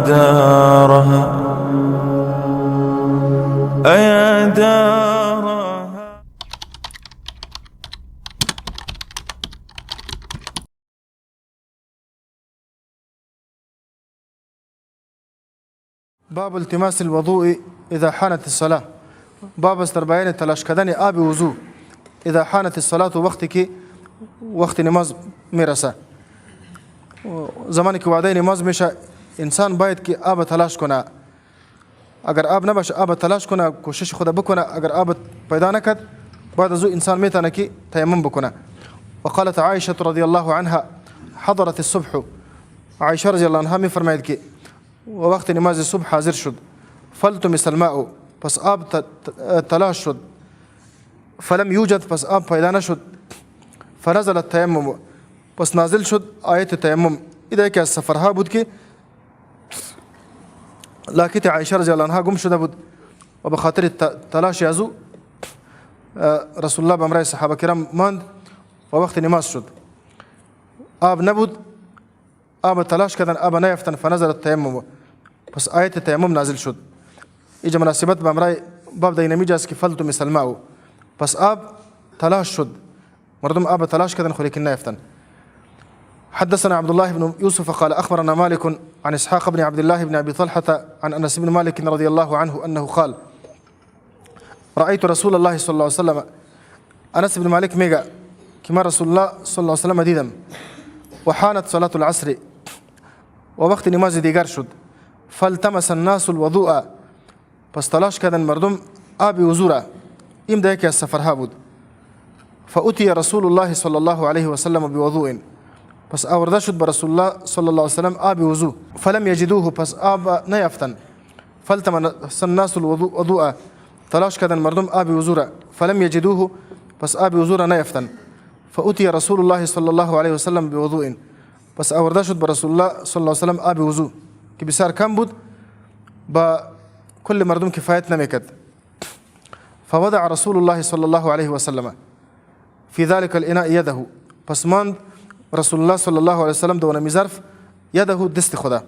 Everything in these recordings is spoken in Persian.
دارها أيا دارها. باب التماس الوضوء إذا حانت الصلاة. باب استر بیان تلاش کردن آب وضو اذا حانت الصلاة، وقتی که وقت نماز میرسه، زمانی که وعده نماز میشه، انسان باید که آب تلاش کنه. اگر آب نباشه آب تلاش کنه، کوشش خود بکنه. اگر آب پیدا نکرد بعد از او انسان میتونه که تیمم بکنه. وقالت عائشة رضی الله عنها حضرت الصبح. عائشة رضی الله عنها می فرماید که وقت نماز صبح حاضر شد، فالتمس الماء، پس آب تلاش شد، فلم یوجد، پس آب پیدا نشد، فنزل التیمم، پس نازل شد آیت تیمم. ایده یکی از سفرها بود که لاکت عایشه رضی الله عنها گم شده بود و به خاطر تلاش از او رسول الله به امرای صحابه کرام ماند و وقت نماز شد. آب نبود، آب تلاش کردن، آب نیفتن، فنزل التیمم، پس آیت تیمم نازل شد. اینجا مناسبت به امرای باب در اینمی جاست که فلتمس الماء، پس آب تلاش شد، مردم آب تلاش کردن خو لیکن نیفتن. حدثنا عبد الله بن يوسف قال أخبرنا مالك عن إسحاق بن عبد الله بن أبي طلحة عن أنس بن مالك رضي الله عنه أنه قال رأيت رسول الله صلى الله عليه وسلم. أنس بن مالك ميغا كما رسول الله صلى الله عليه وسلم ديدم، وحانت صلاة العصر، ووقت نماز دیگر شد، فالتمس الناس الوضوء، پس تلاش کردن مردم آب وضو را. این ده یکی از سفرها بود. فأتي رسول الله صلى الله عليه وسلم بوضوء، پس آورده شد به رسول الله صلی الله علیه وسلم آب وضو، فلم یجدوه، پس آب نیافتن. فالتمس الناس الوضوء، تلاش کردن مردم آب وضو را، فلم یجدوه، پس آب وضو را نیافتن. فأتي رسول الله صلی الله علیه وسلم بوضوء، پس آورده شد به رسول الله صلی الله علیه وسلم آب وضو که بسیار کم بود، با كل مردم كفايتنا ميكد. فوضع رسول الله صلى الله عليه وسلم في ذلك الإناء يده، پس ماند رسول الله صلى الله عليه وسلم دون مزرف يده دست خدا.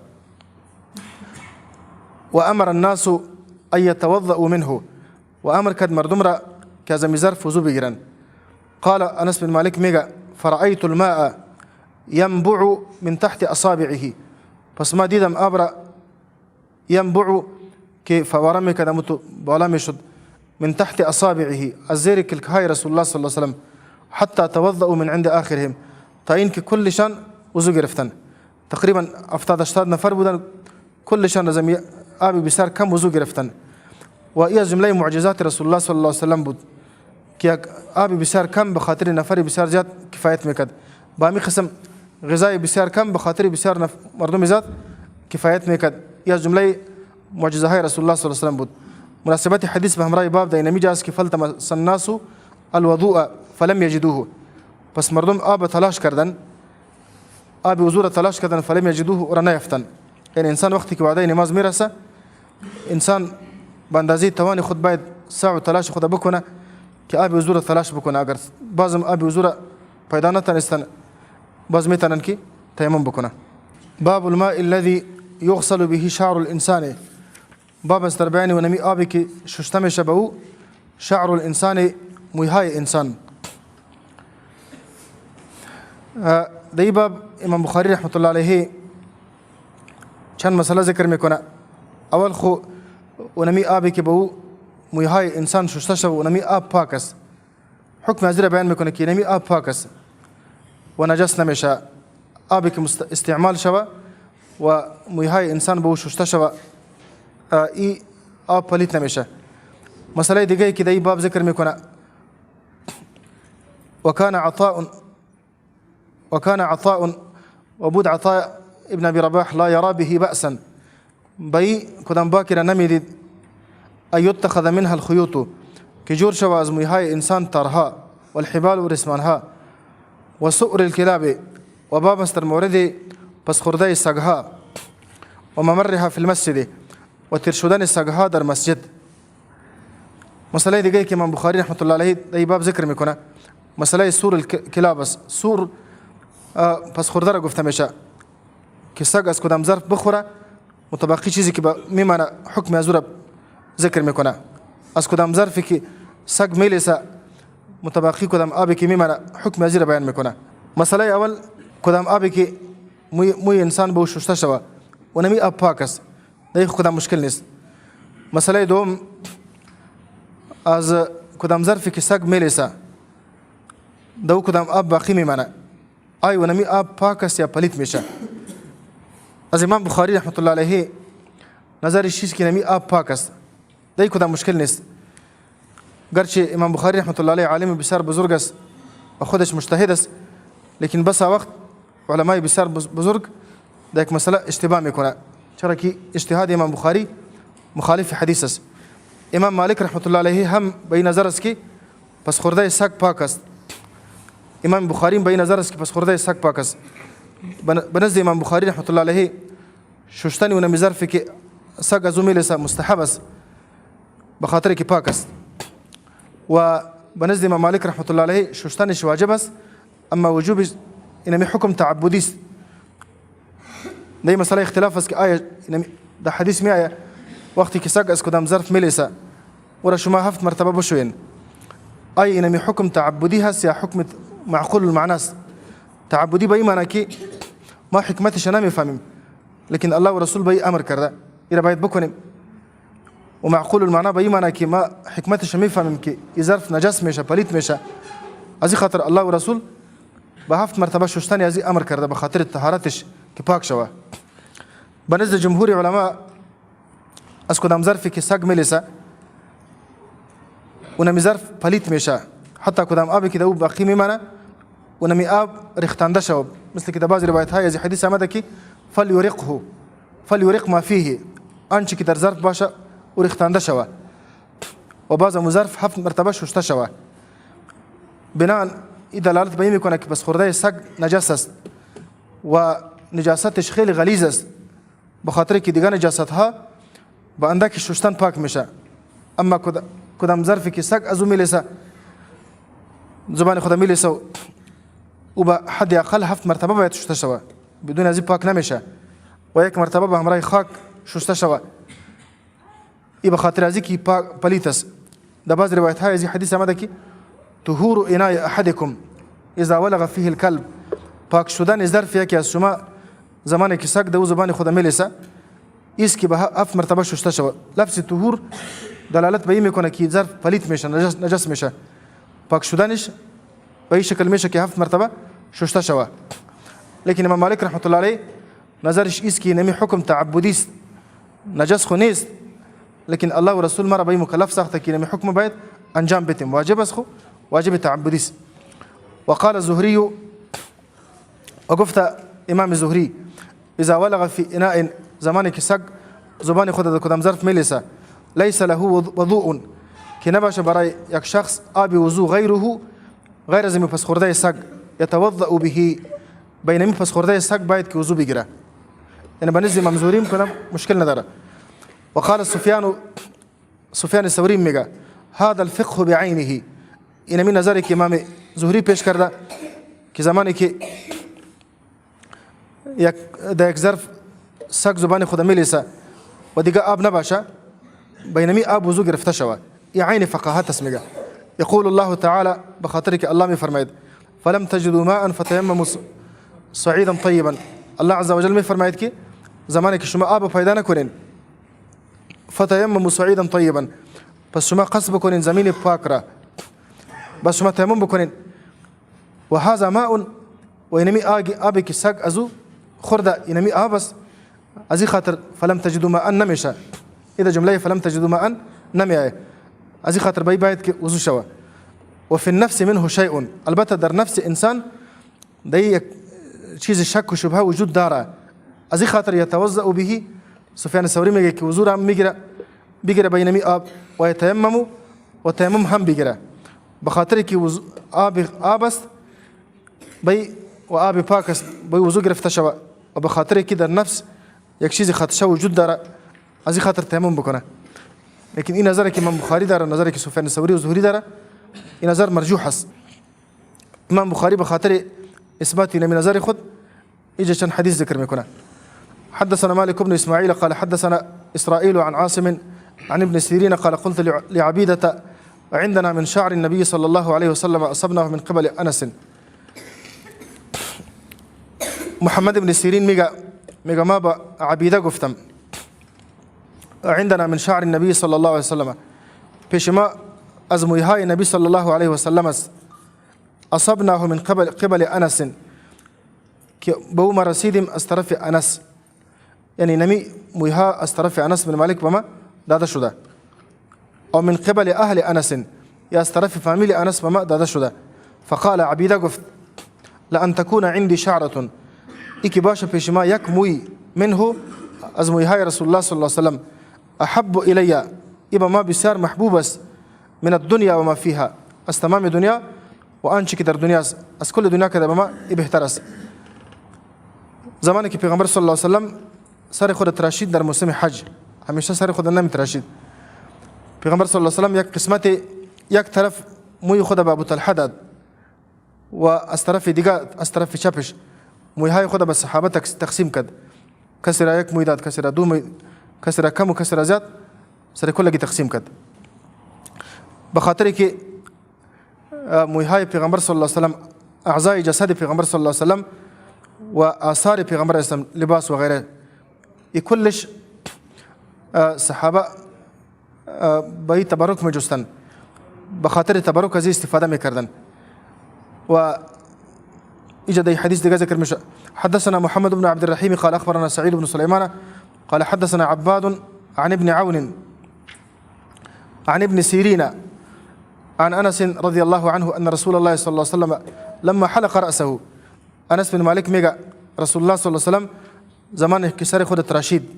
وأمر الناس أن يتوضأوا منه، وأمر كد مردم را كذا مزرف وزو بگیرن. قال أنس بن مالك ميغا فرأيت الماء ينبع من تحت أصابعه، پس ما دیدم آب را ينبع که فواره میکرد، امتو بالا میشد، من تحت اصابعه، از زیر کلکهای رسول الله صلی الله علیه وسلم، حتی توضؤوا من عند آخرهم، تا این که کلشان وضو گرفتن. تقریبا 70-80 نفر بودن، کلشان از آب بسیار کم وضو گرفتن. و این از جمله معجزات رسول الله صلی الله علیه وسلم بود که آب بسیار کم به خاطر نفر بسیار زیاد کفایت میکرد. با همین قسم غذای بسیار کم به خاطر بسیار مردم زیاد کفایت میکرد. این از جمله معجزه های رسول الله صلی الله علیه وسلم بود. مناسبت حدیث به همراه باب در اینمی جاست که فالتمس الناس الوضوء فلم یجدوه، پس مردم آب تلاش کردن، آب وضو را تلاش کردن، فلم یجدوه، را نیافتن. یعنی انسان وقتی که وعده نماز میرسه، انسان به اندازه توان خود باید سعی و تلاش خود بکنه که آب وضو را تلاش بکنه. اگر بازم آب وضو را پیدا نتونستن، باز میتونن که تیمم بکنه. باب الماء الذي يغسل به شعر الانسان. باب استر بیان و نمی آبی که شسته میشه به او شعر الانسان، مویهای انسان. در این باب امام بخاری رحمت الله علیه چند مسئله ذکر میکنه. اول خو و نمی آبی که به او مویهای انسان شسته شده و نمی آب پاک است، حکم از را بیان میکنه که نمی آب پاک است و نجس نمیشه. آبی که استعمال شده و مویهای انسان به او شسته شده، این آب پلیت نمیشه. مسئله دیگه که در این باب ذکر میکنه وكان عطاء وبود عطاء ابن ابي رباح لا يرى به بأسا، بی کدام باکر نمیدید ان يتخذ منها الخيوط، که جور شوه از مویهای انسان تارها والحبال و رسمانها و سؤر الكلاب، و باب استر مورد پس خورده سگها و ممرها في المسجد، و تیر شدن سگها در مسجد. مسئله دیگه که امام بخاری رحمت الله علیه در باب ذکر میکنه مسئله سور الکلاب است. سور پس خورده را گفته میشه که سگ از کدام ظرف بخوره متبقی چیزی که میمانه حکم از او را ذکر میکنه. از کدام ظرفی که سگ میلیسه متبقی کدام آبی که میمانه حکم از را بیان میکنه. مسئله اول کدام آبی که موی انسان به شسته شوه و نمی آب پاک است، دیگه کدام مشکل نیست. مسئله دوم از کدام ظرفی که سگ میلیسه دو کدام آب باقی میمانه آیا و نمی آب پاک است یا پلیت میشه. از امام بخاری رحمت الله علیه نظرش چیز که نمی آب پاک است، دیگه کدام مشکل نیست. گرچه امام بخاری رحمت الله علیه عالم بسیار بزرگ است و خودش مجتهد است، لیکن بسا وقت علمای بسیار بزرگ در یک مسئله اشتباه میکنه، چرا که اجتهاد امام بخاری مخالف حدیث است. امام مالک رحمت الله علیه هم به این نظر است که پس خورده سگ پاک است. امام بخاری به این نظر است که پس خورده سگ پاک است. به نزد امام بخاری رحمت الله علیه شستن و نمی ظرفی که سگ از او میلیسه مستحب است به خاطر که پاک است، و به نزد امام مالک رحمت الله علیه شستنش واجب است، اما وجوب اینمی حکم تعبدی است. در این مسئله اختلاف است که آیا در حدیث می آید وقتی که سگ از کدام ظرف میلیسه و را شما 7 مرتبه بشوین، آیا اینمی حکم تعبدی هست یا حکم معقول المعنی است؟ تعبدی به این معنی که ما حکمتش نمیفهمیم، لیکن الله و رسول به این امر کرده اینا باید بکنیم، و معقول المعنی به این معنی که ما حکمتش میفهمیم که این ظرف نجس میشه پلیت میشه، از این خاطر الله و رسول به 7 مرتبه شستن از این امر کرده به خاطر طهارتش که پاک شوه. به نزد جمهور علما از کدام ظرفی که سگ میلیسه و نمی ظرف پلیت میشه، حتی کدام آبی که در او باقی میمانه و نمی آب ریختانده شوه، مثل که در بعض روایت های از حدیث آمده که فلیورق ما فیه، آنچه که در ظرف باشه و ریختانده شوه، و بعض ظرف 7 مرتبه شسته شوه. بناء این دلالت به این میکنه که پس خورده سگ نجس است و نجاستش خیلی غلیظ است، به خاطر که دیگه نجاست ها با اندکی شستن پاک میشه. اما کدام ظرفی که سگ از او میلیسه زبان خود میلیسه و به حد اقل 7 مرتبه باید شسته شوه، بدون از این پاک نمیشه، و 1 مرتبه به همراه خاک شسته شوه. این به خاطر از اینکه پلیت است. در بعض روایت های از این حدیث آمده که طهور انای احدکم اذا ولغ فیه الکلب، پاک شدن ظرف یکی از شما زمانی که سگ در زبان خود میلیسه است که به 7 مرتبه شسته شوه. لفظ طهور دلالت به این میکنه که ظرف پلیت میشه، نجس میشه، پاک شدنش به این شکل میشه که 7 مرتبه شسته شوه. لیکن امام مالک رحمت الله علیه نظرش است که نمی حکم تعبدی است، نجس خو نیست، لیکن الله و رسول ما به این مکلف ساخته که نمی حکم باید انجام بدیم، واجب است، خو واجب تعبدی است. وقال الزهري، وقفت امام الزهري اذا ولغ في اناء، زمانی که سگ زبان خود در کدام ظرف میلیسه لیس له وضوء، که نباشه برای یک شخص آب وضو غیر از پس خورده سگ یتوضأ به، بینمی پس خورده سگ باید که وضو بگیره، یعنی به نزد امام زهری کنم مشکل نداره. وقال سفیان الثوری میگه هذا الفقه بعینه، این می نظری که امام زهری پیش کرده که زمانی که یک ظرف سگ زبان خود میلیسه و دیگه آب نباشه، بینمی آب وضو گرفته شوه، این عین فقاهت است. میگه يقول الله تعالى، بخاطر که الله می فرماید فلم تجدوا ماء فتيمموا صعيدا طيبا، الله عز وجل می فرماید که زمانی که شما آب پیدا نکنین فتيمموا صعيدا طيبا، پس شما قصد بکنین زمین پاک را، بس شما تیمم بکنین، و هذا ماء، و اینمی آبی که سگ ازو خورده اینمی آب است، از این خاطر فلم تجدوا ماء نمیشه، اذا جمله فلم تجدوا ماء نمیایه، از این خاطر باید که وضو شوه. و فی النفس منه شیء، البته در نفس انسان دی یک چیز شک و شبهه وجود داره، از این خاطر یتوضأ به، سفیان الثوری میگه که وضو را بگیره بینمی آب و یتیمم، و تیمم هم بگیره، به خاطر که آب است و آب پاک است به وضو گرفته شوه، و به خاطر که در نفس یک چیز خدشه وجود داره، از این خاطر تیمم بکنه. لیکن این نظر که امام بخاری داره، نظر که سفیان الثوری و زهری داره، این نظر مرجوح است. امام بخاری به خاطر اثبات نمی نظر خود ایجا چند حدیث ذکر میکنه. حدثنا مالك بن اسماعيل قال حدثنا اسرائيل عن عاصم عن ابن سيرين قال قلت لعبيدة عندنا من شعر النبي صلى الله عليه وسلم أصبناه من قبل أنس. محمد بن سيرين میگه ما با عبیده گفتم عندنا من شعر النبي صلى الله عليه وسلم، پیش ما از مویهای نبی صلی الله علیه و سلم است. اصبناه من قبل انس، که به او ما رسیدیم از طرف انس، یعنی نمی مویها از طرف انس بن مالک به ما داده شده. او من قبل اهل انس، یا از طرف فامیل انس به ما داده شده. فقال عبیده گفت لأن تكون عندي شعرة، ایکی باشه پیش ما یک موی منه از مویهای رسول الله صلی الله علیه و سلم، احب الی، ایبا ما بسیار محبوب است، من الدنیا و ما فيها، از تمام دنیا و آنچه که در دنیا است، از کل دنیا که در ما ای بهتر است. زمانی که پیغمبر صلی الله علیه و سلم سر خود تراشید در موسم حج، همیشه سر خود نمی تراشید. پیغمبر صلی الله علیه و سلم یک قسمت یک طرف موی خود به ابو طلحه داد و از طرف دیگه از طرف چپش مویهای خود به صحابه تقسیم کرد. کسی را یک موی داد، کسی را دو موی، کسی را کم و کسی را زیاد، سر کلگی تقسیم کرد. به خاطر که مویهای پیغمبر صلی الله علیه و سلم، اعضای جسد پیغمبر صلی الله علیه و سلم و آثار پیغمبر اسلام، لباس و غیره، این کلش صحابه به این تبرک می جستن، به خاطر تبرک از استفاده می کردن. و ایجا دی حدیث دیگه ذکر میشه. حدثنا محمد بن عبد الرحيم قال اخبرنا سعيد بن سليمان قال حدثنا عباد عن ابن عون عن ابن سيرين عن انس رضي الله عنه ان رسول الله صلى الله عليه وسلم لما حلق رأسه، انس بن مالك میگه رسول الله صلی الله علیه و سلم زمان که سر خود تراشید،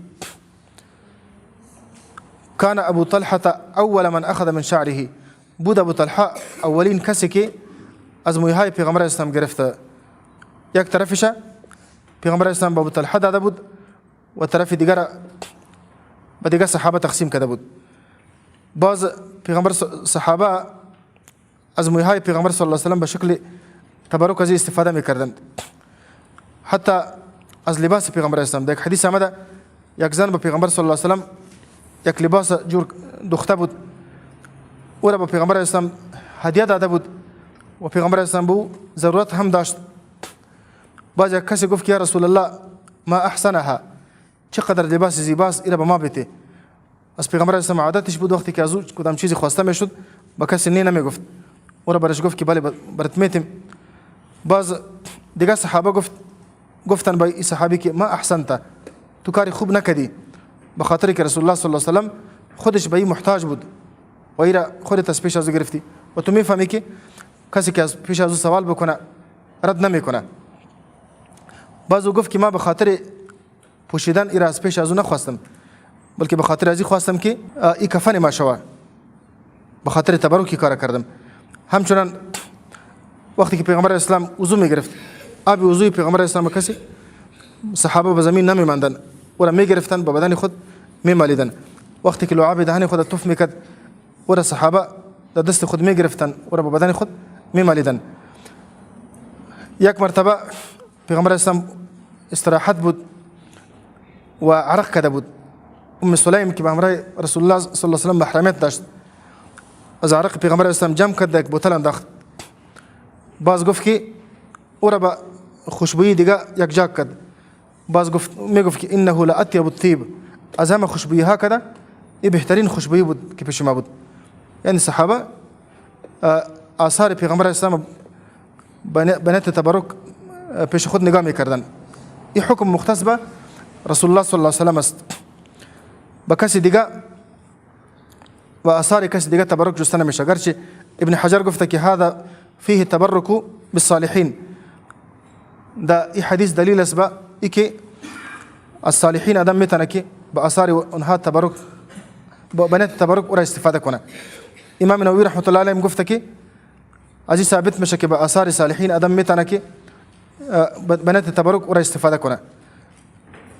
كان ابو طلحه اول من اخذ من شعره، بود ابو طلحه اولین کسی که از مویهای پیغمبر اسلام گرفته. یک طرفش پیغمبر اسلام با ابو طلحه داده بود و طرف دیگر به دیگر صحابه تقسیم کرده بود. باز پیغمبر صحابه از مویهای پیغمبر صلی الله علیه و سلم به شکل تبرک از استفاده میکردند. حتی از لباس پیغمبر اسلام در یک حدیث آمده یک زن به پیغمبر صلی الله علیه و سلم یک لباس جور دوخته بود، او را به پیغمبر اسلام هدیه داده بود و پیغمبر اسلام به ضرورت هم داشت. باز یک کسی گفت که یا رسول الله ما احسنها، چقدر لباس زیباست، ایره به ما بیتی. از پیغمبر اسلام عادتش بود وقتی که از او کدام چیزی خواسته میشد با کسی نه نمیگفت، او را برش گفت که بله برات میتیم. باز دیگه صحابه گفتن با این صحابی که ما احسنت، تو کاری خوب نکردی، به خاطر که رسول الله صلی الله علیه و سلم خودش به این محتاج بود و ایره خودت از پیش از او گرفتی و تو میفهمی که کسی که از پیش از او سوال بکنه رد نمیکنه. باز او گفت که ما به خاطر پوشیدن ایره از پیش از او نخواستم، بلکه به خاطر ازی خواستم که این کفن ما شوه، به خاطر تبرکی کار کردم. همچنان وقتی که پیغمبر اسلام وضو میگرفت، آب وضوی پیغمبر اسلام کسی صحابه به زمین نمیماندن، او را میگرفتن به بدن خود میمالیدن. وقتی که لعاب دهن خود توف میکرد، او را صحابه در دست خود میگرفتن، او را به بدن خود میمالیدن. یک مرتبه پیغمبر اسلام استراحت بود و عرق کرده بود. ام سلیم که به همراه رسول الله صلی الله علیه و سلم محرمیت داشت، از عرق پیغمبر اسلام جمع کرد، یک بوتل انداخت. باز گفت که او را به خوشبویی دیگه یک جا کرد. باز میگفت که انه لاطیب الطیب، از همه خوشبویی ها کرده این بهترین خوشبویی بود که پیش ما بود. یعنی صحابه آثار پیغمبر اسلام به نیت تبرک پیش خود نگاه میکردن. این حکم مختص به رسول الله صلی الله علیه و سلم است، با کسی دیگه و آثار کسی دیگه تبرک جسته نمیشه. گرچه ابن حجر گفته که هذا فيه تبرک بالصالحین، دا این حدیث دلیل است به ای که الصالحین آدم میتونه که با آثار اونها تبرک با نیت تبرک او را استفاده کنه. امام نووی رحمت الله علیه گفته که از این ثابت میشه که با آثار صالحین آدم میتونه که با نیت تبرک او را استفاده کنه.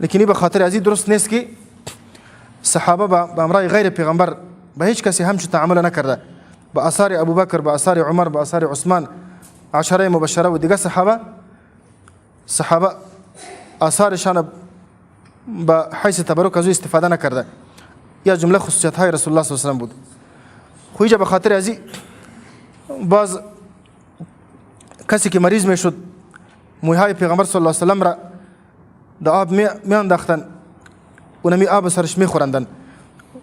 لیکن به خاطر از این درست نیست که صحابه با امرای غیر پیغمبر به هیچ کسی همچون تعامل نکرده. با آثار ابوبکر، با آثار عمر، با آثار عثمان عشره مبشره و دیگه صحابه آثارشان به حیث تبرک از او استفاده نکرده. یا جمله خصوصیت های رسول الله صلی الله علیه و سلم بود. خو اینجا به خاطر ازی باز کسی که مریض میشد مویهای پیغمبر صلی الله علیه و سلم را د آب می انداختن و نمی آب سرش می خوراندن،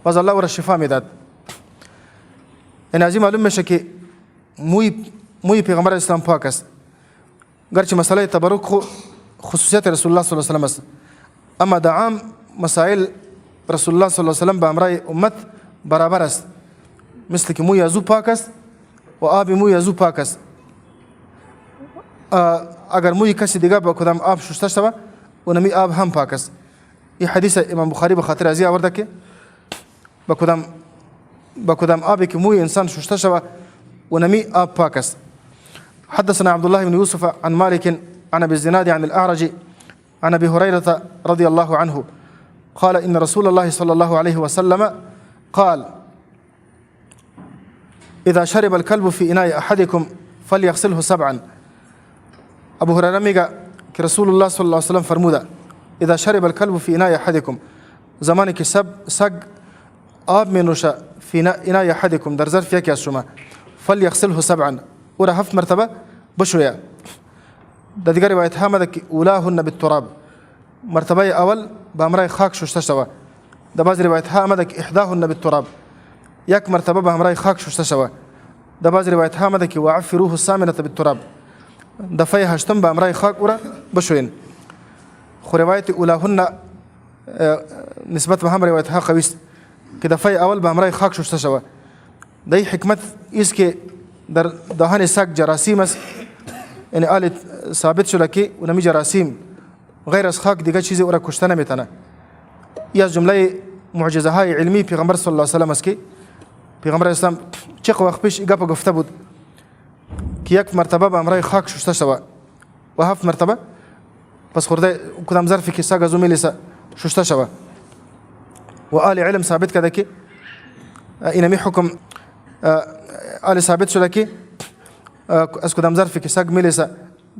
باز الله او را شفا میداد. این ازی معلوم میشه که موی پیغمبر اسلام پاک است، گرچه مسئله تبرک خصوصیت رسول الله صلی الله علیه و سلم است، اما د عام مسائل رسول الله صلی الله علیه و سلم به امرای امت برابر است. مثل که موی از او پاک است و آب موی از او پاک است. اگر موی کسی دیگه با کدام آب شسته شود و نمی آب هم پاک است. این حدیث امام بخاری به خاطر ازی آورده که با کدام آبی که موی انسان شسته شود و نمی آب پاک است. حدثنا عبد الله بن يوسف عن مالك عن ابي الزناد عن الاعرج عن ابي هريره رضي الله عنه قال ان رسول الله صلى الله عليه وسلم قال اذا شرب الكلب في اناء احدكم فليغسله 7. ابو هريره میگه که رسول الله صلی الله علیه وسلم فرموده اذا شرب الكلب في اناء احدكم، زمانی که سگ آب می نوشه فی اناء احدكم در ظرف یکی از شما، فليغسله 7 او را 7 مرتبه بشویه. در دیگر روایت ها آمده که اولاهن بالتراب، مرتبه اول به امرای خاک شسته شوه. در بعض روایت ها آمده که احداهن بالتراب، یک مرتبه به امرای خاک شسته شوه. در بعض روایت ها آمده که وعفروه الثامنه بالتراب، دفعه هشتم به امرای خاک او را بشوین. خو روایت اولاهن نسبت به هم روایت ها قوی است که دفعه اول به امرای خاک شسته شوه. دی حکمت است که در دهان سگ جراثیم است، یعنی آل ثابت شده که اونمی جراثیم غیر از خاک دیگه چیزی او را کشته نمیتونه. این از جمله معجزه های علمی پیغمبر صلی الله علیه و سلم است که پیغمبر اسلام چه وقت پیش گپ گفته بود که یک مرتبه به امرای خاک شسته شوه و 7 مرتبه پس خورده کدام ظرفی که سگ از او میلیسه شسته شوه. و آل علم ثابت کرده که اینمی حکم آل ثابت شده که از کدام ظرفی که سگ میلیسه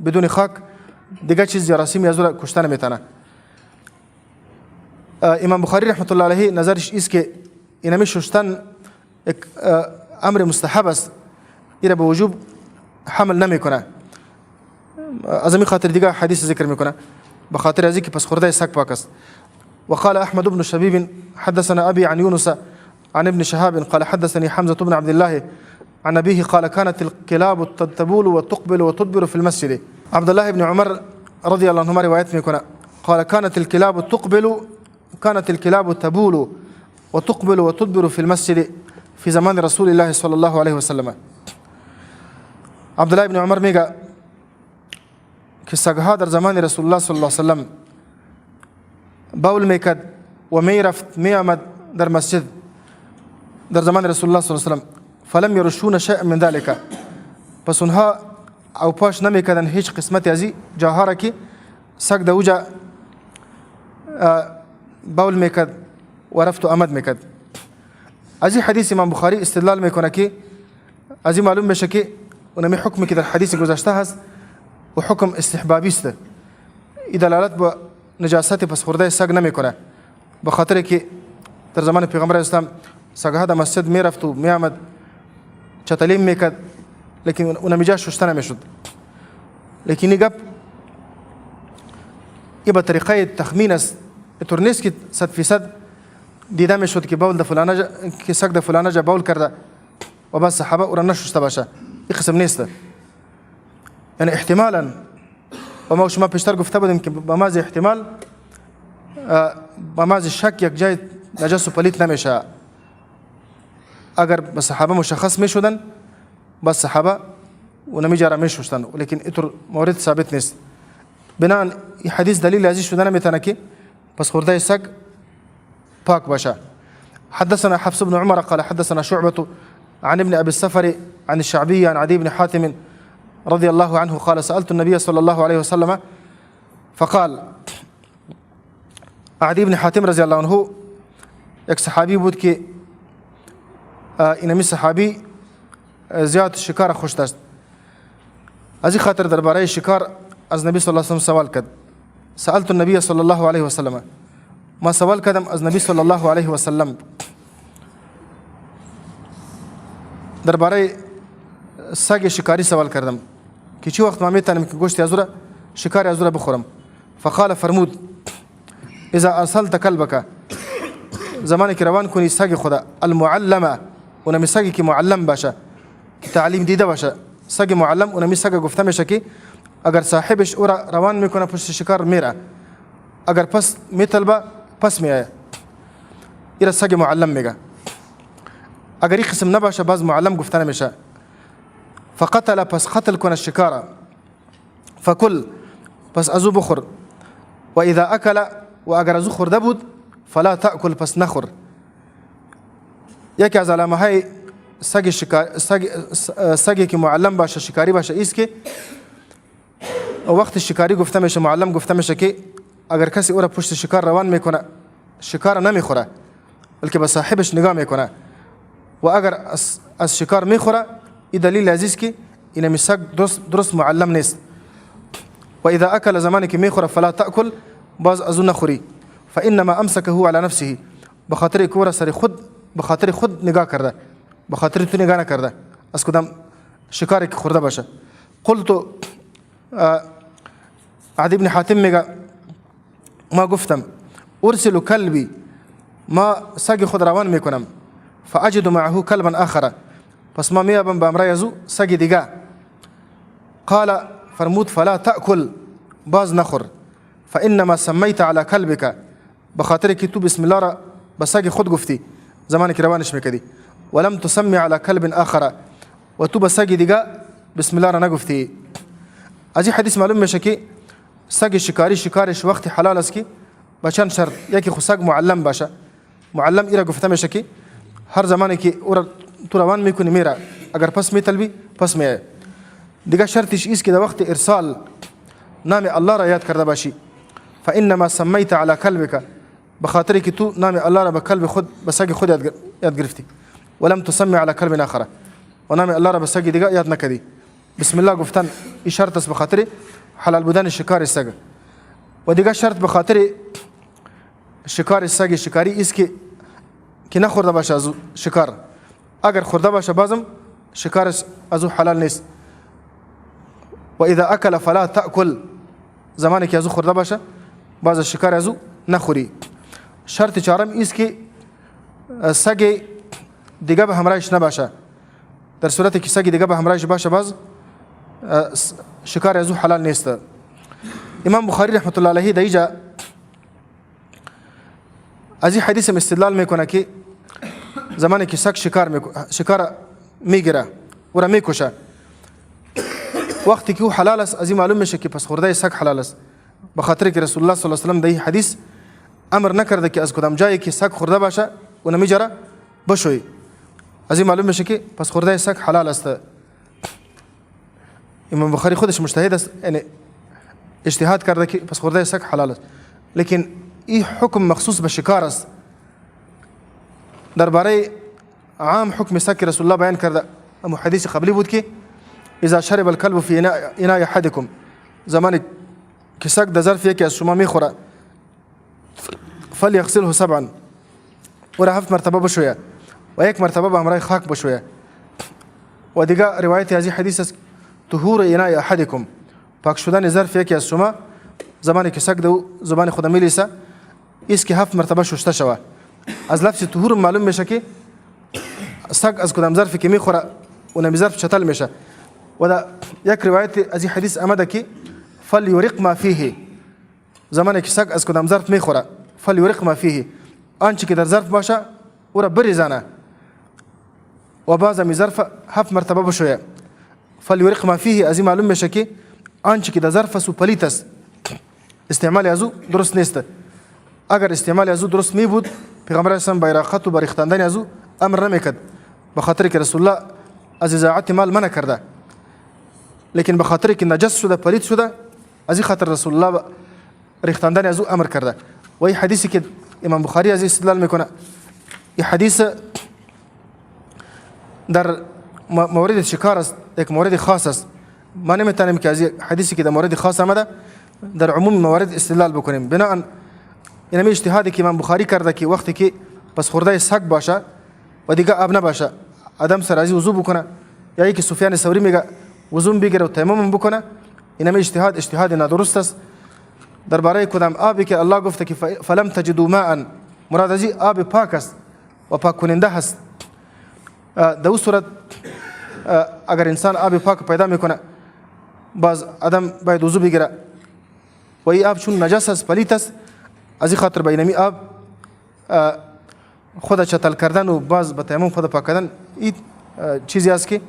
بدون خاک دیگه چیز جراثیمی از او را کشته نمیتونه. امام بخاری رحمت الله علیه نظرش است که اینمی شستن امر مستحب است، این را به وجوب حمل نمیکنه. از همین خاطر دیگه حدیث ذکر میکنه به خاطر ازی که پس خورده سگ پاک است. وقال احمد بن شبيب حدثنا ابي عن يونس عن ابن شهاب قال حدثني حمزه بن عبد الله عن ابيه قال كانت الكلاب تبول وتقبل وتدبر في المسجد. عبد الله بن عمر رضي الله عنهما روایت میکنه قال كانت الكلاب تبول وتقبل وتدبر في المسجد في زمان رسول الله صلى الله عليه وسلم. عبد الله بن عمر میگه که سگها در زمان رسول الله صلی الله علیه وسلم باول میکرد و میرفت میآمد در مسجد در زمان رسول الله صلی الله علیه وسلم، فلم يرشون شيئا من ذلك، پس اونها او پاش نمیکردن هیچ قسمت ازی جاها را که سگ در اوجا باول میکرد و رفت و آمد میکرد. از این حدیث امام بخاری استدلال میکنه که از این معلوم میشه که اونمی حکمی که در حدیث گذشته هست و حکم استحبابی است. این دلالت به نجاست پس خورده سگ نمیکنه، به خاطر که در زمان پیغمبر اسلام سگها در مسجد میرفت و میآمد چتلیم میکرد، لیکن اونمی جا شسته نمیشد. لیکن این گپ این به طریقه تخمین است، اینطور نیست که 100% دیده میشد که باول که سگ در فلانه جا باول کرده و بعد صحابه او را نشسته باشه. این قسم نیست. یعنی احتمالا و ما شما پیشتر گفته بودیم که با محض احتمال با محض شک یک جای نجس و پلید نمیشه. اگر به صحابه مشخص میشدن با صحابه و نمی جا را میشستن، لیکن اینطور مورد ثابت نیست. بنابراین این حدیث دلیل ازی شده نمیتونه که پس خورده سگ پاک باشه. حدثنا حفص بن عمر قال حدثنا شعبة عن ابن ابي السفر عن الشعبي عن عدي بن حاتم رضي الله عنه قال سألت النبي صلى الله عليه وسلم فقال. عدي بن حاتم رضی الله عنه یک صحابی بود که اینمی صحابی زیاد شکار خوش داشت. از این خاطر درباره شکار از نبی صلی الله علیه و سلم سوال کرد. سألت النبی صلی الله علیه و سلم، ما سوال کردم از نبی صلی الله علیه و سلم درباره سگ شکاری سوال کردم که چی وقت ما میتونم که گوشت ازوره شکار ازوره بخورم. فقال فرمود اذا ارسلت کلبک، زمانی که روان کنی سگ خدا المعلمه، اونمی سگی که معلم باشه که تعلیم دیده باشه، سگ معلم اونمی سگ گفته میشه که اگر صاحبش او را روان میکنه پشت شکار میره، اگر پس میطلبه پس میایه، ایره سگ معلم میگه. اگر این قسم نباشه باز معلم گفته نمیشه. فقتل، پس قتل کنه شکاره، فکل، پس ازو بخور، و اذا اکل، و اگر ازو خورده بود فلا تأکل، پس نخور. یکی از علامه های سگی که معلم باشه شکاری باشه ایست که وقت شکاری گفته میشه، معلم گفته میشه که اگر کسی او را پشت شکار روان میکنه شکار نمیخوره بلکه به صاحبش نگاه میکنه، و اگر از شکار میخوره این دلیل عزیز که این سگ درست معلم نیست. و اذا اکل، زمانی که میخوره فلا تأکل، باز ازو نخوری. فانما امسكه على نفسه، بخاطر کورا سر خود، بخاطر خود نگاه کرده، بخاطر تو نگاه نکرده از کدام شکاری که خورده باشه. قلت، عدی بن حاتم میگه ما گفتم ارسل کلبی، ما سگ خود روان میکنم، فاجد معه کلبا آخر، پس ما میابم به امرای ازو سگ دیگه. قال، فرمود فلا تأکل، باز نخور. فانما سمیت على کلبک، بخاطر که تو بسم الله را به سگ خود گفتی زمانی که روانش میکردی، ولم تسمی على کلب آخر، و تو به سگ دیگه بسم الله را نگفتی. از این حدیث معلوم میشه که سگ شکاری شکارش وقت حلال است که با چند شرط. یکی خو سگ معلم باشه، معلم ایرا گفته میشه که هر زمانی که او را تو روان میکنی میره، اگر پس میطلبی پس میایه. دیگه شرطش ایست که در وقت ارسال نام الله را یاد کرده باشی. فانما سمیت على کلبک، بخاطر که تو نام الله را به کلب خود، به سگ خود یاد گرفتی. ولم تسمی على کلب آخر، و نام الله را به سگ دیگه یاد نکردی. بسم الله گفتن این شرط است بخاطر حلال بودن شکار سگ. و دیگه شرط بخاطر شکار سگ شکاری است که نخورده باشه از شکار. اگر خورده باشه بازم شکار از حلال نیست. و اذا اکل فلا تأکل، زمانی که از خورده باشه باز شکار از نخوری. شرط چهارم است که سگ دیگه به همراهش نباشه. در صورتی که سگ دیگه به همراهش باشه باز شکار از حلال نیست. امام بخاری رحمت الله علیه در اینجا از این حدیث استدلال میکنه که زمانی که سگ شکار میگیره و را میکشه، وقتی که او حلال است از این معلوم میشه که پس خورده سگ حلال است، بخاطر که رسول الله صلی الله علیه و سلم در این حدیث امر نکرده که از کدام جایی که سگ خورده باشه و نمیجره بشوی. از این معلوم میشه که پس خورده سگ حلال است. امام بخاری خودش مجتهد است، یعنی اجتهاد کرده که پس خورده سگ حلال است، لیکن این حکم مخصوص به شکار است. درباره عام حکم سگ رسول الله بیان کرده، اما حدیث قبلی بود که اذا شرب الكلب في اناء احدكم، زمانی که سگ در ظرف یکی از شما میخوره فلیغسله 7، او را 7 مرتبه بشویه و 1 مرتبه به همراه خاک بشویه. و دیگه روایت از این حدیث است طهور اناء احدكم، پاک شدن ظرف یکی از شما زمانی که سگ در زبان خود میلیسه است که 7 مرتبه شسته شوه. از لفظ طهور معلوم میشه که سگ از کدام ظرفی که میخوره اونم ظرف چتل میشه. و در یک روایت از این حدیث آمده که فلیورق ما فیه، زمانی که سگ از کدام ظرف میخوره فلیورق ما فیه، آنچه که در ظرف باشه او را بریزانه و باز می ظرف 7 مرتبه بشویه. فلیورق ما فیه از این معلوم میشه که آنچه که در ظرف است و پلیت است، استعمال ازو درست نیست. اگر استعمال ازو درست می بود پیغمبر اسلام بیراقت و بریختاندن ازو امر نمیکرد، بخاطر که رسول الله از اضاعت مال منع کرده، لیکن بخاطر که نجس شده پلید شده از این خاطر رسول الله ریختاندن ازو امر کرده. و این حدیثی که امام بخاری از استدلال میکنه، این حدیث در مورد شکار است، یک مورد خاص است. ما نمیتونیم که از حدیثی که در مورد خاص آمده در عموم موارد استدلال بکنیم. بناهن این همین اجتهادی که امام بخاری کرده که وقتی که پس خورده سگ باشه و دیگه آب نباشه آدم سر ازی وضو بکنه، یا اینکه سفیان ثوری میگه وضو بگیره و تیمم بکنه، این همین اجتهاد نادرست است. درباره کدام آبی که الله گفته که فلم تجدوا ماء، مراد از آب پاک است و پاک کننده است. در اون صورت اگر انسان آب پاک پیدا میکنه باز آدم باید وضو بگیره و این آب چون نجس است پلیت است، از این خاطر بین آب خود چتل کردن و باز به تیمم خود پاک کردن این چیزی است که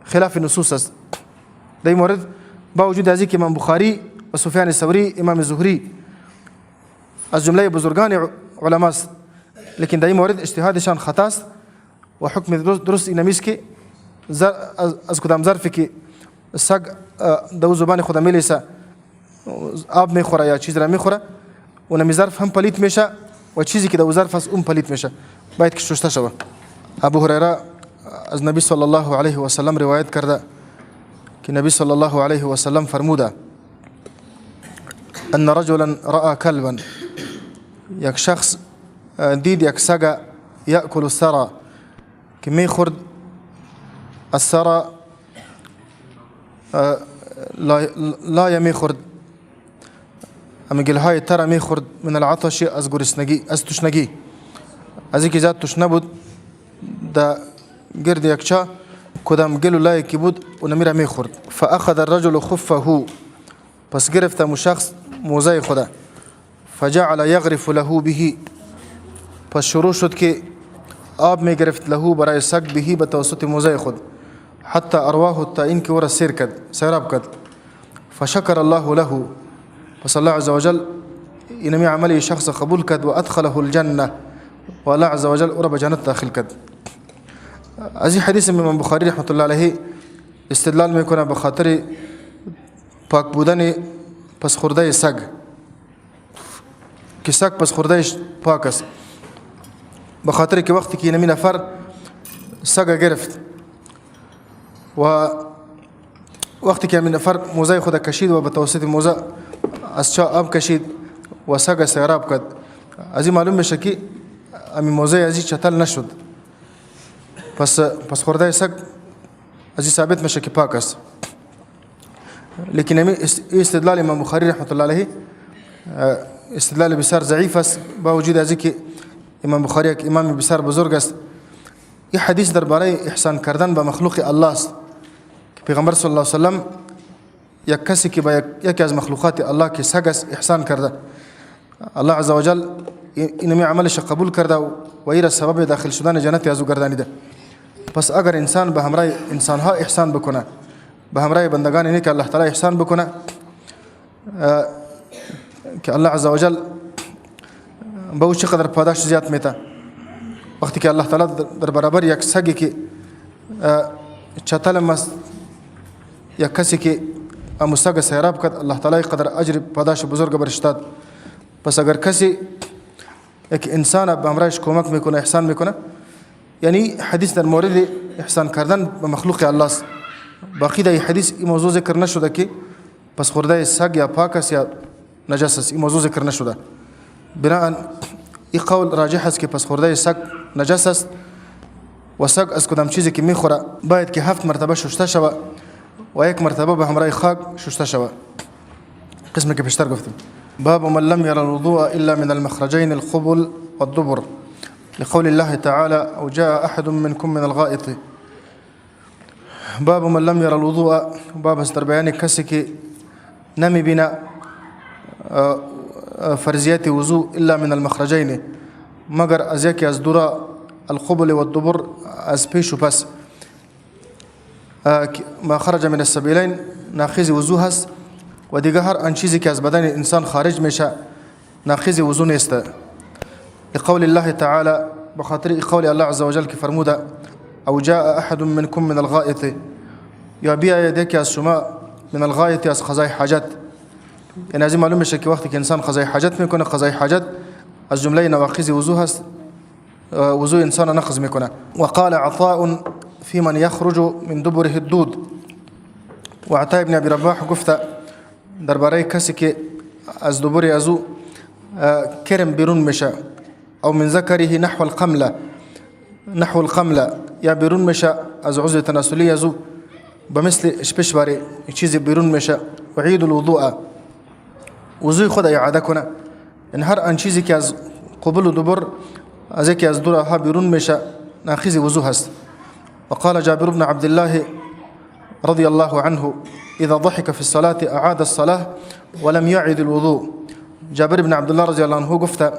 خلاف نصوص است. در این مورد با وجود از اینکه امام بخاری و سفیان ثوری امام زهری از جمله بزرگان علما است، لیکن در این مورد اجتهادشان خطا است و حکم درست این است که از کدام ظرفی که سگ در زبان خود میلیسه آب میخوره یا چیز را میخوره و نمی ظرف هم پلیت میشه و چیزی که در ظرف است اون پلیت میشه، باید که شسته شود. ابو هریره از نبی صلی الله علیه و سلم روایت کرده که نبی صلی الله علیه و سلم فرموده ان رجلا رأى كلبا، یک شخص دید یک سگ یأکل الثرى که میخورد الثرى لا میخورد اما گلهای تر میخورد من العطش از گرسنگی از تشنگی، از اینکه زیاد تشنه بود در گرد یک چا کدام گل و لایکی بود و نمیره میخورد. فاخذ الرجل خفه، پس گرفت مو شخص موزه خدا، فجعل یغرف له به، پس شروع شد که آب می گرفت له برای سگ به به توسط موزه خود، حتی ارواه تا این که ورا سیراب کرد. فشکر الله له، پس الله عز وجل اینمی عملی شخص قبول کرد و ادخله الجنه، و الله عز وجل ورا به جنت داخل کرد. از این حدیث امام بخاری رحمت الله علیه استدلال میکنه به خاطر پاک بودن پس خورده سگ، که سگ پس خوردهش پاک است، به خاطر که وقتی که اینمی نفر سگ گرفت و وقتی که این نفر موزه خود کشید و به توسط موزه از چا آب کشید و سگ سیراب کرد، از این معلوم میشه که امی موزه از این چتل نشد، پس خورده سگ از این ثابت میشه که پاک است. لیکن امی استدلال امام بخاری رحمت الله علیه استدلال بسیار ضعیف است، با وجود از اینکه امام بخاری یک امام بسیار بزرگ است. این حدیث درباره احسان کردن به مخلوق الله است که پیغمبر صلی الله علیه و سلم یک کسی که به یکی از مخلوقات الله که سگ است احسان کرده، الله عز وجل اینمی عملش قبول کرده و این سبب داخل شدن جنت از او گردانیده. پس اگر انسان به همراه انسانها احسان بکنه، به همراه بندگان اینه که الله تعالی احسان بکنه، که الله عز وجل به او چقدر پاداش زیاد میده. وقتی که الله تعالی در برابر یک سگی که چتلم است، یک کسی که امو سگ سیراب کرد، الله تعالی قدر اجر پاداش بزرگ برش داد. پس اگر کسی یک انسان به همراهش کمک میکنه، احسان میکنه، یعنی حدیث در مورد احسان کردن به مخلوق الله است. باقی در حدیث این موضوع ذکر نشده که پس خورده سگ یا پاک است یا نجس است، این موضوع ذکر نشده. بناهن این قول راجح است که پس خورده سگ نجس است و سگ از کدام چیزی که میخوره باید که 7 مرتبه شسته شود و 1 مرتبه به همراه خاک شسته شود. قسمی که پیشتر گفتیم. باب من لم ير الوضوء الا من المخرجين القبل والدبر لقول الله تعالى او جاء احد منكم من الغائط. باب من لم ير الوضوء، باب است در بیان کسی که نمی بینه فرضیات وضوء الا من المخرجين، مگر از یکی از دورا القبل والدبر، از پیش و پس. ما خرج من السبیلین ناقض وضوء هست و دیگه هر آن چیزی که از بدن انسان خارج میشه ناقض وضوء نیست. لقول الله تعالی، بخاطر قول الله عز وجل که فرموده او جاء احد منكم من الغائط، یا بیاید یکی از شما من الغائط از قضای حاجت. یعنی از این معلوم میشه که وقتی که انسان قضای حاجت میکنه، قضای حاجت از جمله نواقض وضوء هست، وضوء انسان نقض میکنه. وقال عطاء في من يخرج من دبره الدود، و عطا ابن ابی رباح گفته درباره کسی که از دبر ازو کرم بیرون میشه او من ذکره نحو القمله یا بیرون میشه از عضو تناسلی ازو به مثل شپش باره چیزی بیرون میشه و عید الوضوء وضوی خود اعاده کنه. این هر آن چیزی که از قبل و دبر از یکی از دو راه ها بیرون میشه ناقض وضو هست. وقال جابر بن عبد الله رضي الله عنه إذا ضحك في الصلاة أعاد الصلاة ولم يعد الوضوء. جابر بن عبد الله رضي الله عنه گفته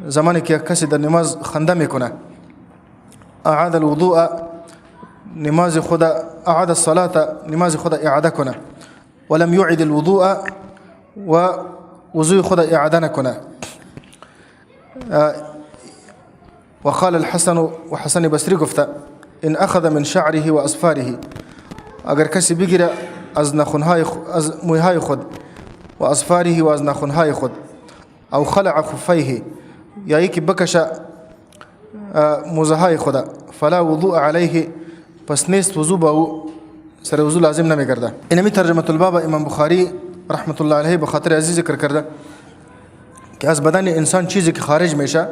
زمانی که کسی در نماز خنده میکنه اعاد الوضوء نماز خود اعاد الصلاة نماز خود اعاده کنه ولم يعد الوضوء و وضوء خود اعاده نکنه. وقال الحسن وحسن بصري گفته ان اخذ من شعره واصفاره اگر کسی بگیره از نخونهای از موهای خود و اصفاره و از نخونهای خود او خلع خفیه یا یکی بکشه موزهای خود فلا وضوء علیه پس نیست وضو با او سر وضو لازم نمیگرده. اینمی ترجمه الباب امام بخاری رحمت الله علیه به خاطر عزیز ذکر کرده که از بدن انسان چیزی که خارج میشه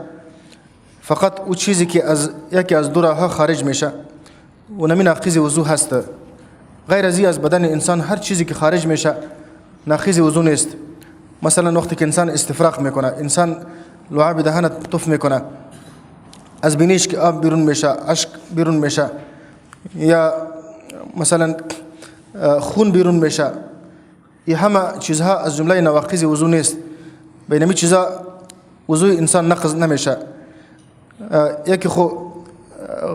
فقط او چیزی که از یکی از دو راه خارج میشه و نمی ناقض وضو هست. غیر از بدن انسان هر چیزی که خارج میشه ناقض وضو نیست. مثلا وقتی که انسان استفراغ میکنه انسان لعاب دهان تف میکنه از بینیش که آب بیرون میشه اشک بیرون میشه یا مثلا خون بیرون میشه این همه چیزها از جمله نواقض وضو نیست. بینمی چیزا وضو انسان نقض نمیشه. یکی خو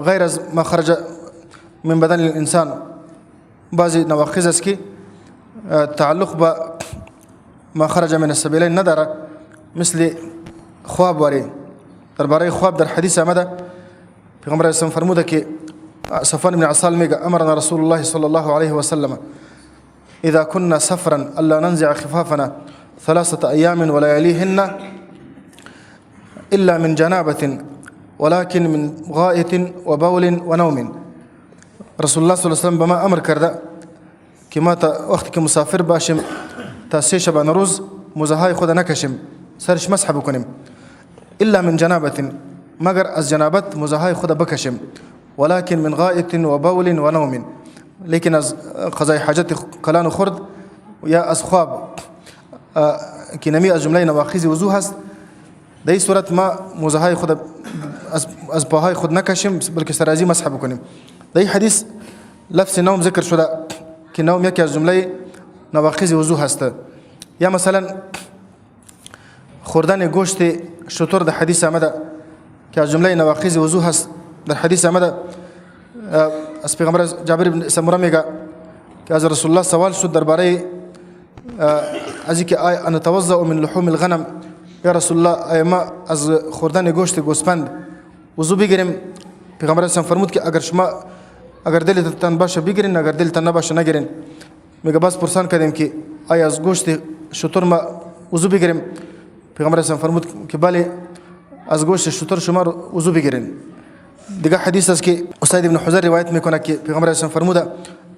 غیر از ما خرج من بدن الانسان بعضی نواقض است که تعلق با ما خرج من السبیلین نداره مثل خواب واری. درباره خواب در حدیث آمده پیغمبر اسلام فرموده که صفوان بن عسال میگه امرنا رسول الله صلی الله علیه و سلم اذا كنا سفرا الا ننزع خفافنا 3 ايام ولياليهن الا من جنابه ولكن من غائط وبول ونوم. رسول الله صلی الله علیه و سلم به ما امر کرده که ما تا وقتی که مسافر باشیم تا 3 شبانه روز موزهای خود نکشیم سرش مسح بکنیم الا من جنابه مگر از جنابت موزهای خود بکشیم ولكن من غائط وبول ونوم لیکن از قضای حاجت کلان و خورد یا از خواب که نمی از جمله نواقض وضو هست در این صورت ما موزهای خود از پاهای خود نکشیم بلکه سرازی مسح بکنیم. در این حدیث لفظ نوم ذکر شده که نوم یکی از جمله نواقض وضو هست. یا مثلا خوردن گوشت شتر در حدیث آمده که از جمله نواقض وضو هست. در حدیث آمده از پیغمبر جابر بن سمره میگه که از رسول الله سوال شد درباره از اینکه ان نتوضا من لحوم الغنم یا رسول الله ما از خوردن گوشت گوسفند وضو بگیریم. پیغمبر اسلام فرمود که اگر دلتان باشه بگیرین اگر دلتان نباشه نگیرین. میگه باز پرسان کردیم که آیا از گوشت شتر ما وضو بگیریم؟ پیغمبر اسلام فرمود که بله از گوشت شتر شما وضو بگیرین. دیگه حدیث است که اسید ابن حذر روایت میکنه که پیغمبر اسلام فرموده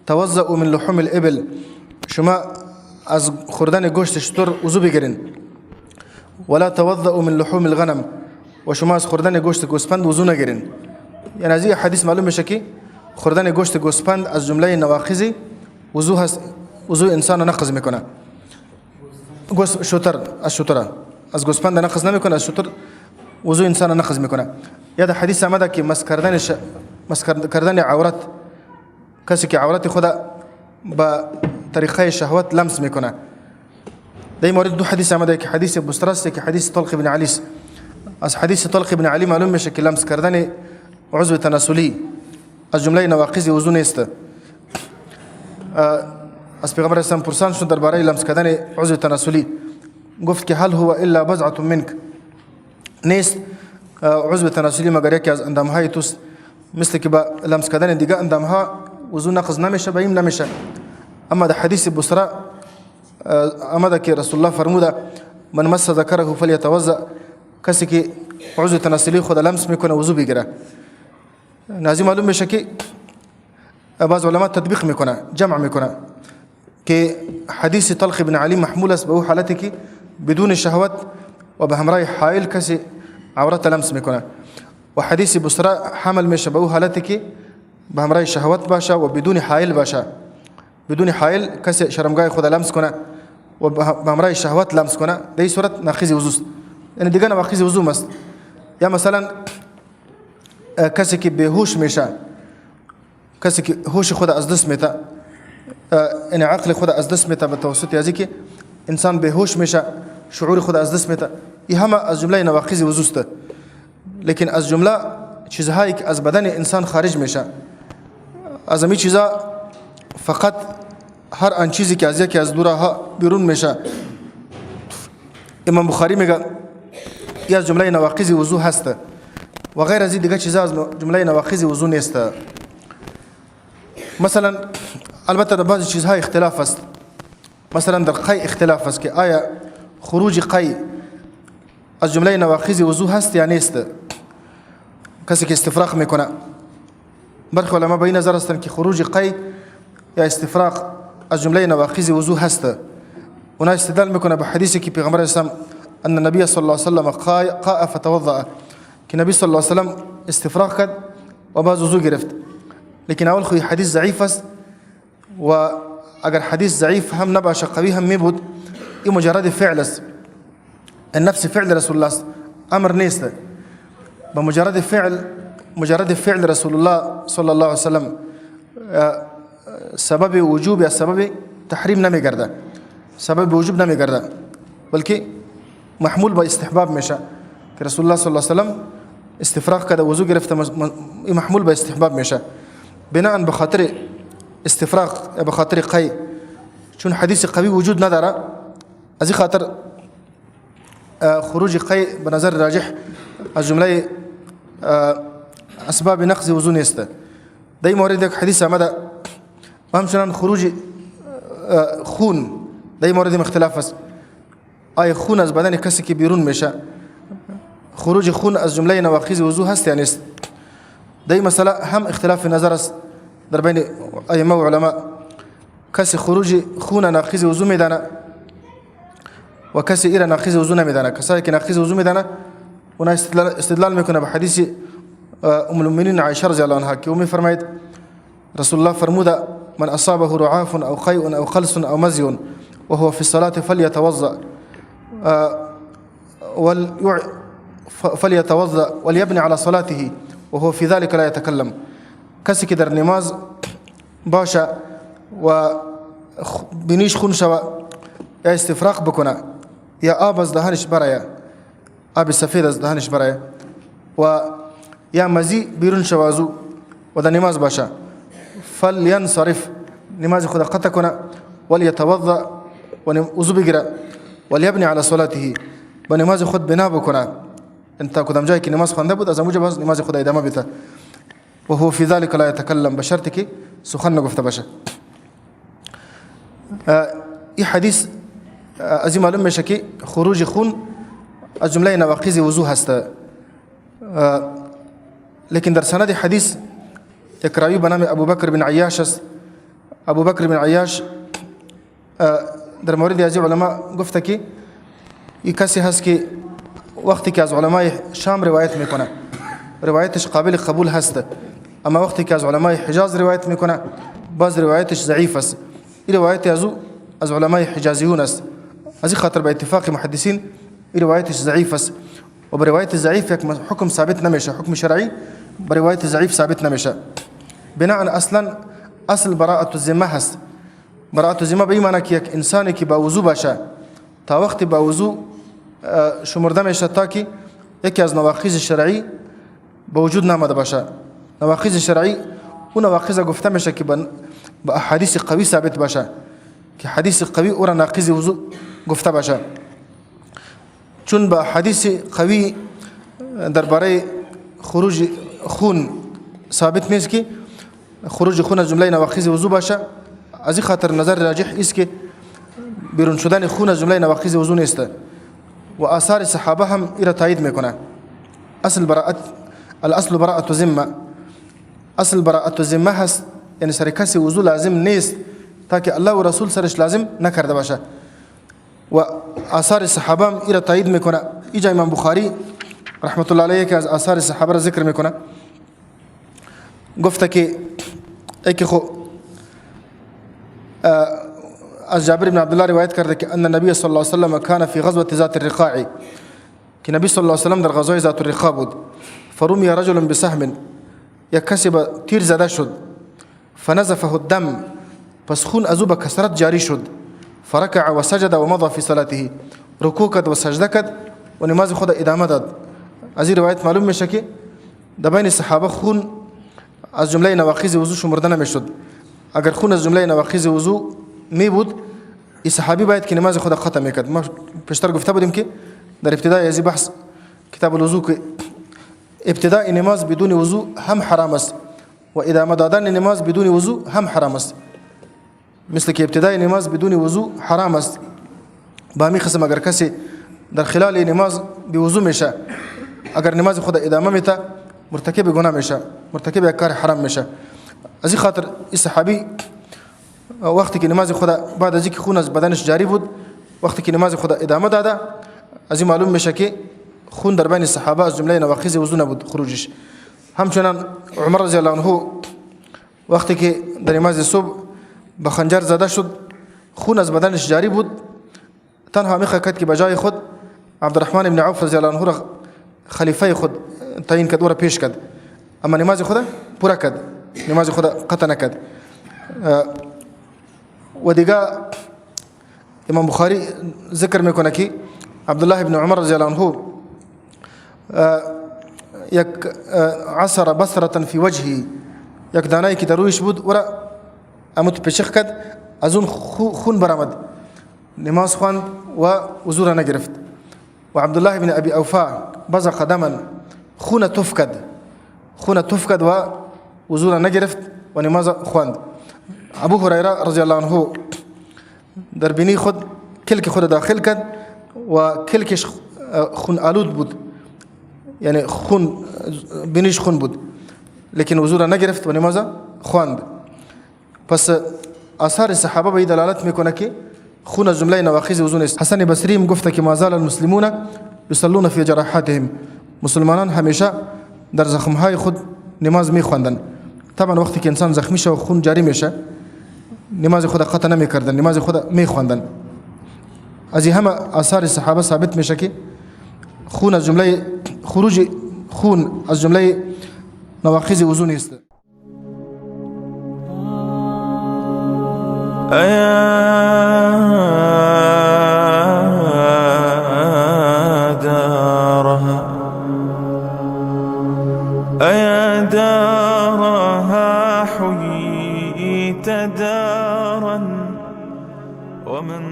توضؤوا من لحوم الابل شما از خوردن گوشت شتر وضو بگیرین ولا توضؤوا من لحوم الغنم و شما از خوردن گوشت گوسفند وضو نگیرین. یعنی از این حدیث معلوم میشه که خوردن گوشت گوسفند از جمله نواقض وضو هست. وضو انسان نقض میکنه. گوشت شتر از گوسفند نقض نمیکنه از شتر وضو انسان نقض میکنه. یا در حدیث آمده که مس کردن عورت کسی که عورت خود با طریقه شهوت لمس میکنه. در این مورد 2 حدیث آمده که حدیث بسترس که حدیث طلق بن علی. از حدیث طلق بن علی معلوم میشه که لمس کردن عضو تناسلی از جمله نواقض وضو نیست. از پیغمبر اسلام پرسان شد درباره لمس کردن عضو تناسلی گفت که هل هو الا بضعه منك نیست عضو تناسلی مگر یکی از اندامهای توست مثل که با لمس کردن دیگه اندامها وضو نقض نمیشه بهم نمیشه. اما در حدیث بصرا آمده که رسول الله فرموده من مس ذکره فلیتوضا کسی که عضو تناسلی خود لمس میکنه وضو بگیره. نازی معلوم میشه که بعض علما تطبیق میکنه جمع میکنه که حدیث طلق بن علی محمول است به او حالتی که بدون شهوت و به همراه حائل کسی عورت لمس میکنه و حدیث بصرا حمل میشه به او حالتی که به همراه شهوت باشه و بدون حائل باشه. بدون حائل کسی شرمگاه خود لمس کنه و به همراه شهوت لمس کنه، در این صورت ناقض وضو است، یعنی دیگه ناقض وضو است. یا مثلا کسی که بیهوش میشه، کسی که هوش خود از دست میده، یعنی عقل خود از دست میده به توسط از که انسان بیهوش میشه، شعور خود از دست میده، این همه از جمله نواقض وضو است. لیکن از جمله چیزهایی که از بدن انسان خارج میشه، از همین چیزا فقط هر آن چیزی که از یکی از دو راه بیرون میشه، امام بخاری میگه این از جمله نواقض وضو هست و غیر از این دیگه چیزا از جمله نواقض وضو نیست. مثلا البته در بعضی چیزها اختلاف است، مثلا در قی اختلاف است که آیا خروج قی از جمله نواقض وضو هست یا نیست. کسی که استفراغ میکنه، برخی علما به این نظر هستند که خروج قی یا استفراغ از جمله نواقض وضو هست. اونا استدلال میکنه به حدیثی که پیغمبر اسلام ان النبی صلی الله علیه و سلم قاء فتوضأ، که نبی صلی الله علیه و سلم استفراغ کرد و باز وضو گرفت. لیکن اول خو حدیث ضعیف است و اگر حدیث ضعیف هم نباشه قوی هم میبود، این مجرد فعل است، النفس فعل رسول الله امر نیست. بمجرد فعل رسول الله صلی الله علیه و سلم سبب وجوب یا سبب تحریم نمیگرده، سبب وجوب نمیگرده، بلکه محمول به استحباب میشه که رسول الله صلی الله علیه و سلم استفراغ کرده وضو گرفته، محمول به استحباب میشه. بناء به خاطر استفراغ یا به خاطر قی، چون حدیث قوی وجود نداره، از این خاطر خروج قی به نظر راجح از جمله اسباب نقض وضو نیست. در این مورد یک حدیث آمده و همچنان خروج خون، در این مورد اختلاف است، آیا خون از بدن کسی که بیرون میشه، خروج خون از جمله نواقض وضو هست یا نیست. در این مسئله هم اختلاف نظر است در بین ائمه و علما. کسی خروج خون ناقض وضو میدانه و کسی ایره ناقض وضو نمیدانه. کسایی که ناقض وضو میدانه اونا استدلال میکنه به حدیث ام المؤمنین عایشه رضی الله عنها که او میفرماید رسول الله فرموده من اصابه رعاف او قیء او قلس او مزي وهو في الصلاه فليتوضأ وليبني على صلاته وهو في ذلك لا يتكلم. کسی که در نماز باشه و بینیش خون شوه یا استفراغ بکنه یا آب از دهانش برایه، آب سفید از دهانش برایه و یا مزی بیرون شوه ازو و در نماز باشه، فلینصرف، نماز خود قطع کنه، ولیتوضأ و وضو بگیره، ولیبنی علی صلاته، با نماز خود بنا بکنه. انت کدام جایی که نماز خوانده بود از اونجا باز نماز خود ادامه بده. و هو فی ذلک لا یتکلم، به شرطی که سخن نگفته باشه. این حدیث از این معلوم میشه که خروج خون از جمله نواقض وضو هست. لیکن در سند حدیث یک راوی به نام ابوبکر بن عیاش است. ابوبکر بن عیاش در مورد از علما گفته که این کسی هست که وقتی که از علمای شام روایت میکنه روایتش قابل قبول هست، اما وقتی که از علمای حجاز روایت میکنه باز روایتش ضعیف است. این روایت از علمای حجازیون است، از این خاطر به اتفاق محدثین این روایتش ضعیف است و به روایت ضعیف یک حکم ثابت نمیشه، حکم شرعی به روایت ضعیف ثابت نمیشه. بناء اصلا اصل براءت الذمه هست. براءت الذمه به این معنی که یک انسانی که با وضو باشه تا وقتی با وضو شمرده میشه تا که یکی از نواقض شرعی به وجود نامده باشه. نواقض شرعی اون نواقض گفته میشه که با احادیث قوی ثابت باشه، که حدیث قوی او را ناقض وضو گفته باشه. چون با حدیث قوی درباره خروج خون ثابت نیست که خروج خون از جمله نواقض وضو باشه، از این خاطر نظر راجح است که بیرون شدن خون از جمله نواقض وضو نیست و آثار صحابه هم ایرا تایید میکنه. الاصل براءت ذمه، اصل براءت ذمه هست، یعنی سر کسی وضو لازم نیست تا که الله و رسول سرش لازم نکرده باشه. و آثار صحابه هم ایرا تایید میکنه. اینجا امام بخاری رحمت الله علیه که از آثار صحابه را ذکر میکنه، گفته که خو از جابر بن عبدالله روایت کرده که ان النبی صلی الله علیه وسلم کان فی غزوه ذات الرقاع، که نبی صلی الله علیه وسلم در غزوه ذات الرقاع بود. فرمی رجل بسهم، یک کسی به تیر زده شد. فنزفه الدم، پس خون از او به کثرت جاری شد. فرکع و سجد و مضى فی صلاته، رکوع کرد و سجده کرد و نماز خود ادامه داد. از این روایت معلوم میشه که در بین صحابه خون از جمله نواقض وضو شمرده نمیشد. اگر خون از جمله نواقض وضو می بود، این صحابی باید که نماز خود ختم میکرد. ما پیشتر گفته بودیم که در ابتدای از بحث کتاب الوضو که ابتدای نماز بدون وضو هم حرام است و ادامه دادن نماز بدون وضو هم حرام است. مثل که ابتدای نماز بدون وضو حرام است، با همین قسم اگر کسی در خلال نماز به وضو میشه، اگر نماز خود ادامه میده، مرتکب گناه میشه، مرتکب یک کار حرام میشه. از این خاطر این صحابی وقتی که نماز خود بعد از اینکه خون از بدنش جاری بود، وقتی که نماز خود ادامه داده، از این معلوم میشه که خون در بین صحابه از جمله نواقض وضو نبود خروجش. همچنان عمر رضی الله عنه وقتی که در نماز صبح به خنجر زده شد، خون از بدنش جاری بود، تنها میخواد کرد که بجای خود عبدالرحمن بن عوف رضی الله عنه را خلیفه خود تعیین کرد و را پیش کرد، اما نماز خود پورا کرد، نماز خود قطع نکرد. و دیگه امام بخاری ذکر میکنه که عبدالله بن عمر رضی الله عنه یک عصر بصرة فی وجهی، یک دانایی که در رویش بود و را اموت پیشخ کرد، از اون خون برآمد، نماز خواند و وضو را نگرفت. و عبدالله بن ابی اوفا بزق دما، خون تف کرد و وضو را نگرفت و نماز خواند. ابو هریره رضی الله عنه در بینی خود کلک خود داخل کرد و کلکش خون آلود بود، یعنی خون بینیش خون بود، لیکن وضو را نگرفت و نماز خواند. پس آثار صحابه به دلالت میکنه که خون از جمله نواقض وضو نیست. حسن بصری هم گفته که ما زال المسلمون یصلون فی جراحاتهم، مسلمانان همیشه در زخمهای خود نماز میخواندن. طبعا وقتی که انسان زخمی شه و خون جاری میشه، نماز خود قطع نمیکردن، نماز خود میخواندن. از این همه آثار صحابه ثابت میشه که خون از جمله خروج خون از جمله نواقض وضو نیست. أيا دارها حييت دارا ومن